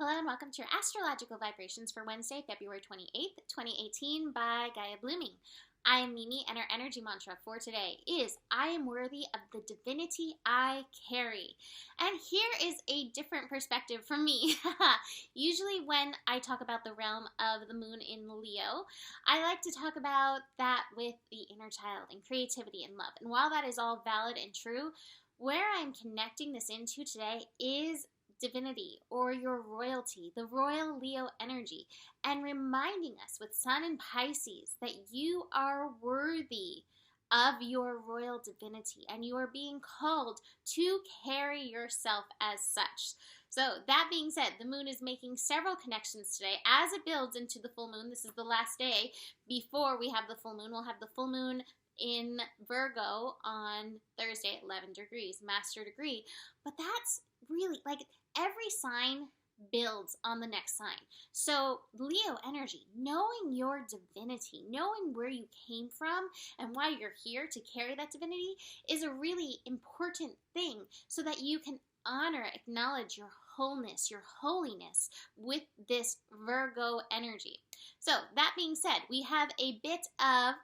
Hello and welcome to your astrological vibrations for Wednesday, February 28th, 2018 by Gaia Blooming. I am Mimi and our energy mantra for today is I am worthy of the divinity I carry. And here is a different perspective from me. Usually when I talk about the realm of the moon in Leo, I like to talk about that with the inner child and creativity and love. And while that is all valid and true, where I'm connecting this into today is divinity or your royalty, the royal Leo energy, and reminding us with Sun in Pisces that you are worthy of your royal divinity and you are being called to carry yourself as such. So that being said, the moon is making several connections today as it builds into the full moon. This is the last day before we have the full moon. We'll have the full moon in Virgo on Thursday at 11 degrees, master degree. But that's really like every sign builds on the next sign. So Leo energy, knowing your divinity, knowing where you came from and why you're here to carry that divinity is a really important thing so that you can honor, acknowledge your wholeness, your holiness with this Virgo energy. So that being said, we have a bit of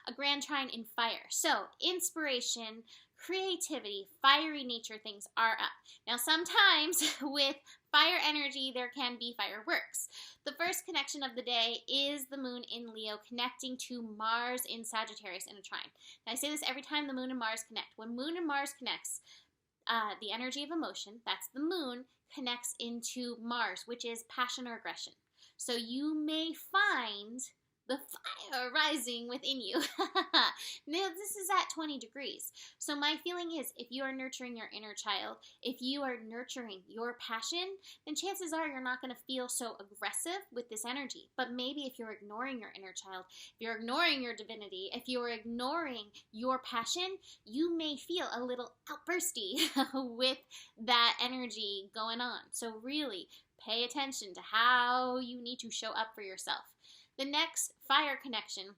a grand trine in fire. So inspiration, creativity, fiery nature things are up. Now sometimes with fire energy there can be fireworks. The first connection of the day is the moon in Leo connecting to Mars in Sagittarius in a trine. Now I say this every time the moon and Mars connect. When moon and Mars connects, the energy of emotion, that's the moon, connects into Mars, which is passion or aggression. So you may find the fire rising within you. Now, this is at 20 degrees. So my feeling is if you are nurturing your inner child, if you are nurturing your passion, then chances are you're not going to feel so aggressive with this energy. But maybe if you're ignoring your inner child, if you're ignoring your divinity, if you're ignoring your passion, you may feel a little outbursty with that energy going on. So really pay attention to how you need to show up for yourself. The next fire connection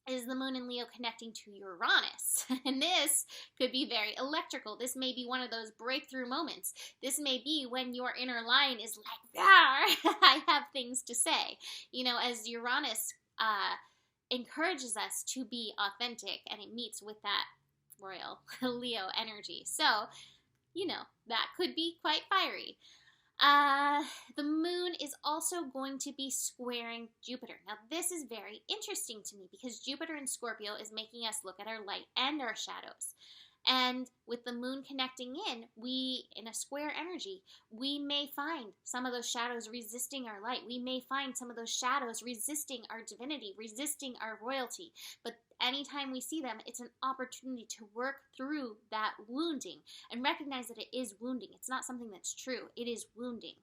is the moon in Leo connecting to Uranus. And this could be very electrical. This may be one of those breakthrough moments. This may be when your inner lion is like, Rawr, I have things to say. You know, as Uranus encourages us to be authentic and it meets with that royal Leo energy. So, you know, that could be quite fiery. The moon is also going to be squaring Jupiter. Now, this is very interesting to me because Jupiter in Scorpio is making us look at our light and our shadows. And with the moon connecting in a square energy, we may find some of those shadows resisting our light. We may find some of those shadows resisting our divinity, resisting our royalty. But anytime we see them, it's an opportunity to work through that wounding and recognize that it is wounding. It's not something that's true. It is wounding.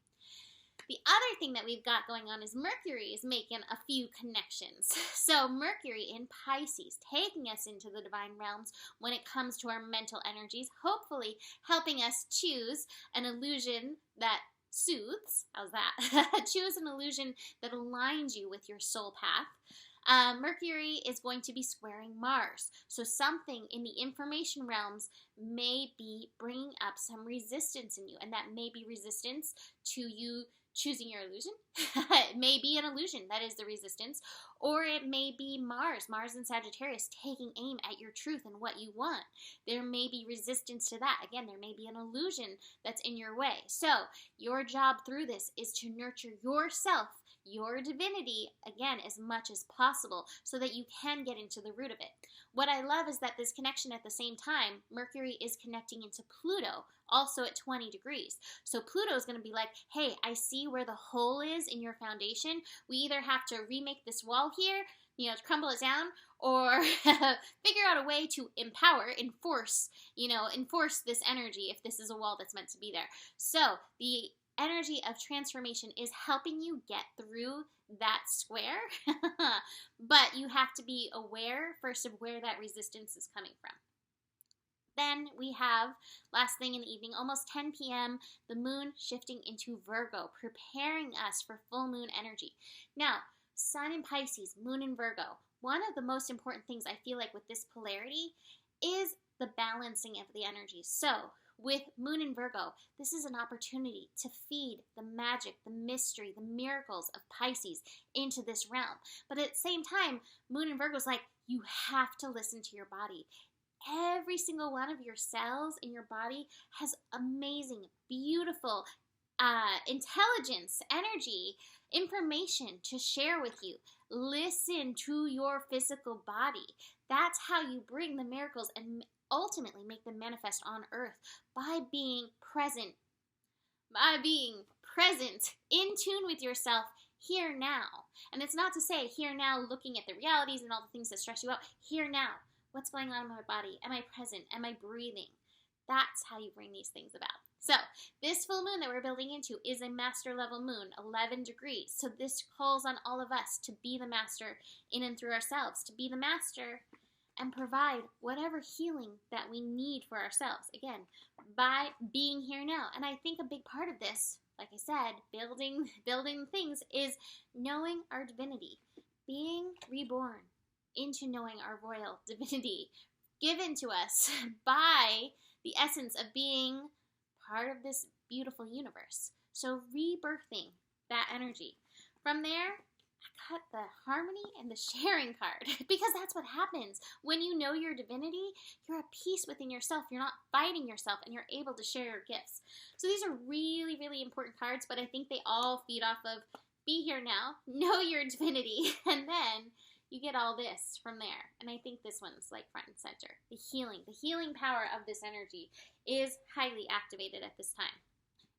The other thing that we've got going on is Mercury is making a few connections. So Mercury in Pisces, taking us into the divine realms when it comes to our mental energies, hopefully helping us choose an illusion that soothes. How's that? Choose an illusion that aligns you with your soul path. Mercury is going to be squaring Mars. So something in the information realms may be bringing up some resistance in you. And that may be resistance to you choosing your illusion. It may be an illusion that is the resistance. Or it may be Mars in Sagittarius taking aim at your truth and what you want. There may be resistance to that. Again, there may be an illusion that's in your way. So your job through this is to nurture yourself, your divinity, again, as much as possible so that you can get into the root of it. What I love is that this connection at the same time, Mercury is connecting into Pluto, also at 20 degrees. So Pluto is going to be like, hey, I see where the hole is in your foundation. We either have to remake this wall here, you know, crumble it down, or figure out a way to enforce this energy if this is a wall that's meant to be there. So the energy of transformation is helping you get through that square, but you have to be aware first of where that resistance is coming from. Then we have, last thing in the evening, almost 10 p.m., the moon shifting into Virgo, preparing us for full moon energy. Now, Sun in Pisces, moon in Virgo, one of the most important things I feel like with this polarity is the balancing of the energies. So With Moon in Virgo, this is an opportunity to feed the magic, the mystery, the miracles of Pisces into this realm. But at the same time, Moon in Virgo is like, you have to listen to your body. Every single one of your cells in your body has amazing, beautiful intelligence, energy, information to share with you. Listen to your physical body. That's how you bring the miracles and ultimately make them manifest on earth, by being present in tune with yourself here now. And it's not to say here now looking at the realities and all the things that stress you out. Here now, what's going on in my body? Am I present? Am I breathing? That's how you bring these things about. So this full moon that we're building into is a master level moon, 11 degrees. So this calls on all of us to be the master in and through ourselves, to be the master and provide whatever healing that we need for ourselves. Again, by being here now. And I think a big part of this, like I said, building things, is knowing our divinity, being reborn into knowing our royal divinity, given to us by the essence of being part of this beautiful universe. So rebirthing that energy. From there, I cut the harmony and the sharing card, because that's what happens. When you know your divinity, you're at peace within yourself. You're not fighting yourself, and you're able to share your gifts. So these are really, really important cards, but I think they all feed off of be here now, know your divinity, and then you get all this from there. And I think this one's like front and center. The healing power of this energy is highly activated at this time.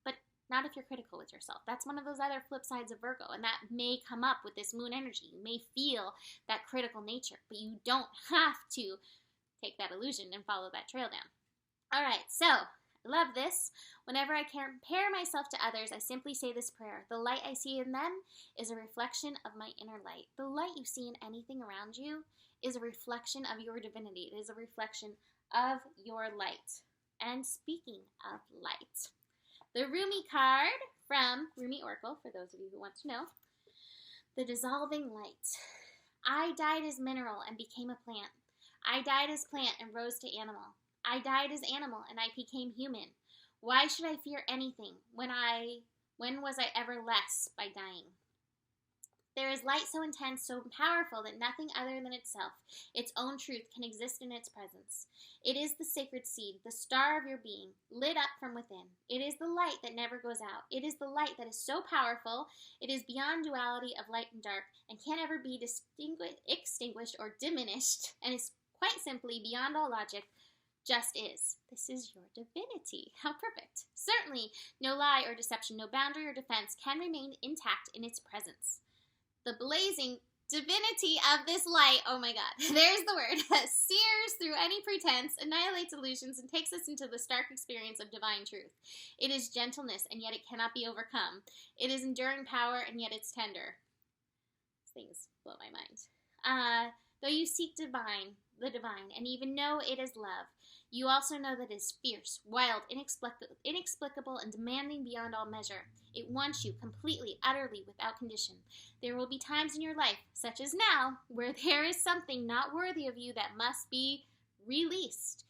But not if you're critical with yourself. That's one of those other flip sides of Virgo, and that may come up with this moon energy. You may feel that critical nature, but you don't have to take that illusion and follow that trail down. All right, so I love this. Whenever I compare myself to others, I simply say this prayer. The light I see in them is a reflection of my inner light. The light you see in anything around you is a reflection of your divinity. It is a reflection of your light. And speaking of light, the Rumi card from Rumi Oracle, for those of you who want to know, the dissolving light. I died as mineral and became a plant. I died as plant and rose to animal. I died as animal and I became human. Why should I fear anything? When was I ever less by dying? There is light so intense, so powerful that nothing other than itself, its own truth, can exist in its presence. It is the sacred seed, the star of your being, lit up from within. It is the light that never goes out. It is the light that is so powerful, it is beyond duality of light and dark, and can't ever be extinguished or diminished, and is quite simply beyond all logic, just is. This is your divinity. How perfect. Certainly, no lie or deception, no boundary or defense can remain intact in its presence. The blazing divinity of this light, oh my God, there's the word, sears through any pretense, annihilates illusions, and takes us into the stark experience of divine truth. It is gentleness, and yet it cannot be overcome. It is enduring power, and yet it's tender. Things blow my mind. Though you seek the divine, and even know it is love, you also know that it is fierce, wild, inexplicable, and demanding beyond all measure. It wants you completely, utterly, without condition. There will be times in your life, such as now, where there is something not worthy of you that must be released.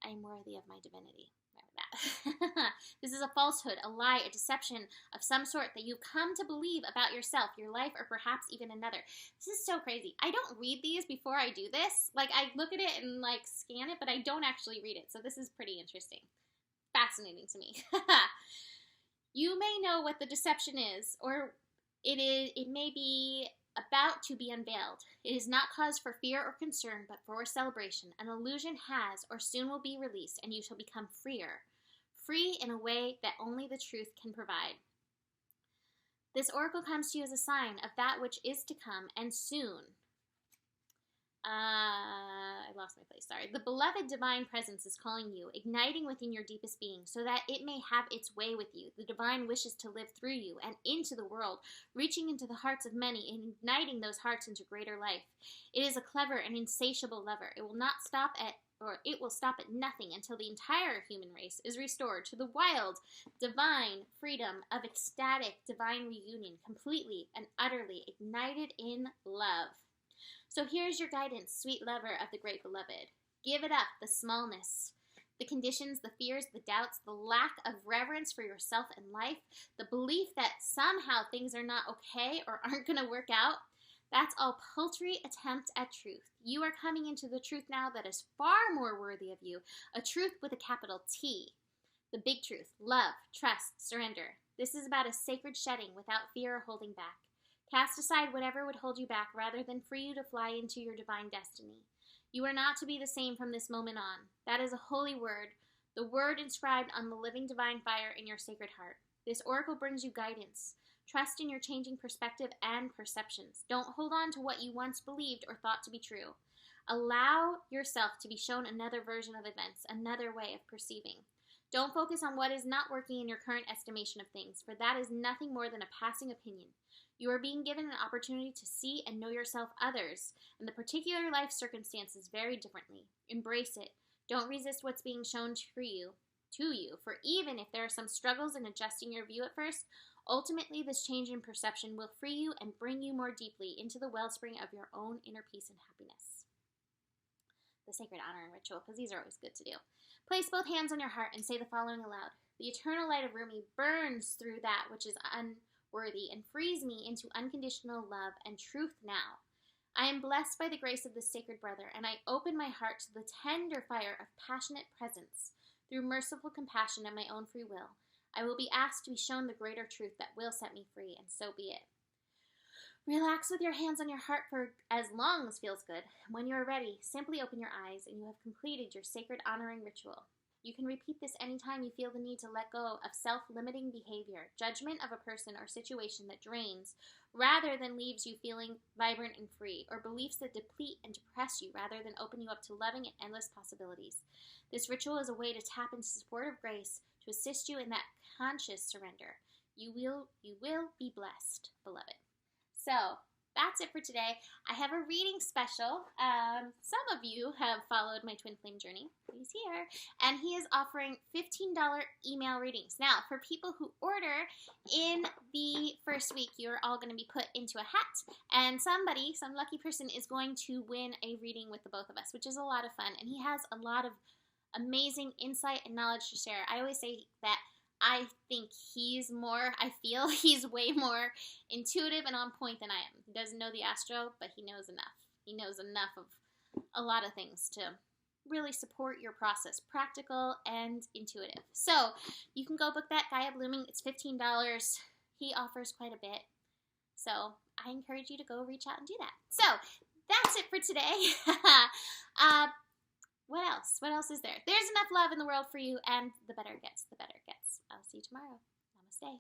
I am worthy of my divinity. Remember that. This is a falsehood, a lie, a deception of some sort that you come to believe about yourself, your life, or perhaps even another. This is so crazy. I don't read these before I do this. Like, I look at it and, like, scan it, but I don't actually read it. So this is pretty interesting. Fascinating to me. You may know what the deception is, or it may be about to be unveiled. It is not cause for fear or concern, but for celebration. An illusion has or soon will be released, and you shall become freer. Free in a way that only the truth can provide. This oracle comes to you as a sign of that which is to come, and soon. I lost my place, sorry. The beloved divine presence is calling you, igniting within your deepest being, so that it may have its way with you. The divine wishes to live through you and into the world, reaching into the hearts of many and igniting those hearts into greater life. It is a clever and insatiable lover. It will stop at nothing until the entire human race is restored to the wild, divine freedom of ecstatic divine reunion, completely and utterly ignited in love. So here's your guidance, sweet lover of the great beloved. Give it up, the smallness. The conditions, the fears, the doubts, the lack of reverence for yourself and life, the belief that somehow things are not okay or aren't going to work out, that's all paltry attempt at truth. You are coming into the truth now that is far more worthy of you, a truth with a capital T. The big truth, love, trust, surrender. This is about a sacred shedding without fear or holding back. Cast aside whatever would hold you back rather than free you to fly into your divine destiny. You are not to be the same from this moment on. That is a holy word, the word inscribed on the living divine fire in your sacred heart. This oracle brings you guidance. Trust in your changing perspective and perceptions. Don't hold on to what you once believed or thought to be true. Allow yourself to be shown another version of events, another way of perceiving. Don't focus on what is not working in your current estimation of things, for that is nothing more than a passing opinion. You are being given an opportunity to see and know yourself, others, and the particular life circumstances very differently. Embrace it. Don't resist what's being shown to you, for even if there are some struggles in adjusting your view at first, ultimately this change in perception will free you and bring you more deeply into the wellspring of your own inner peace and happiness. The sacred honoring ritual, because these are always good to do. Place both hands on your heart and say the following aloud. The eternal light of Rumi burns through that which is unworthy and frees me into unconditional love and truth now. I am blessed by the grace of this sacred brother, and I open my heart to the tender fire of passionate presence. Through merciful compassion and my own free will, I will be asked to be shown the greater truth that will set me free, and so be it. Relax with your hands on your heart for as long as feels good. When you are ready, simply open your eyes and you have completed your sacred honoring ritual. You can repeat this anytime you feel the need to let go of self-limiting behavior, judgment of a person or situation that drains, rather than leaves you feeling vibrant and free, or beliefs that deplete and depress you rather than open you up to loving and endless possibilities. This ritual is a way to tap into supportive grace to assist you in that conscious surrender. You will be blessed, beloved. So, that's it for today. I have a reading special. Some of you have followed my Twin Flame journey. He's here. And he is offering $15 email readings. Now, for people who order in the first week, you're all going to be put into a hat. And some lucky person, is going to win a reading with the both of us, which is a lot of fun. And he has a lot of amazing insight and knowledge to share. I always say that I feel he's way more intuitive and on point than I am. He doesn't know the astro, but he knows enough. He knows enough of a lot of things to really support your process, practical and intuitive. So you can go book that Gaia Blooming. It's $15. He offers quite a bit. So I encourage you to go reach out and do that. So that's it for today. What else? What else is there? There's enough love in the world for you, and the better it gets, the better it gets. I'll see you tomorrow. Namaste.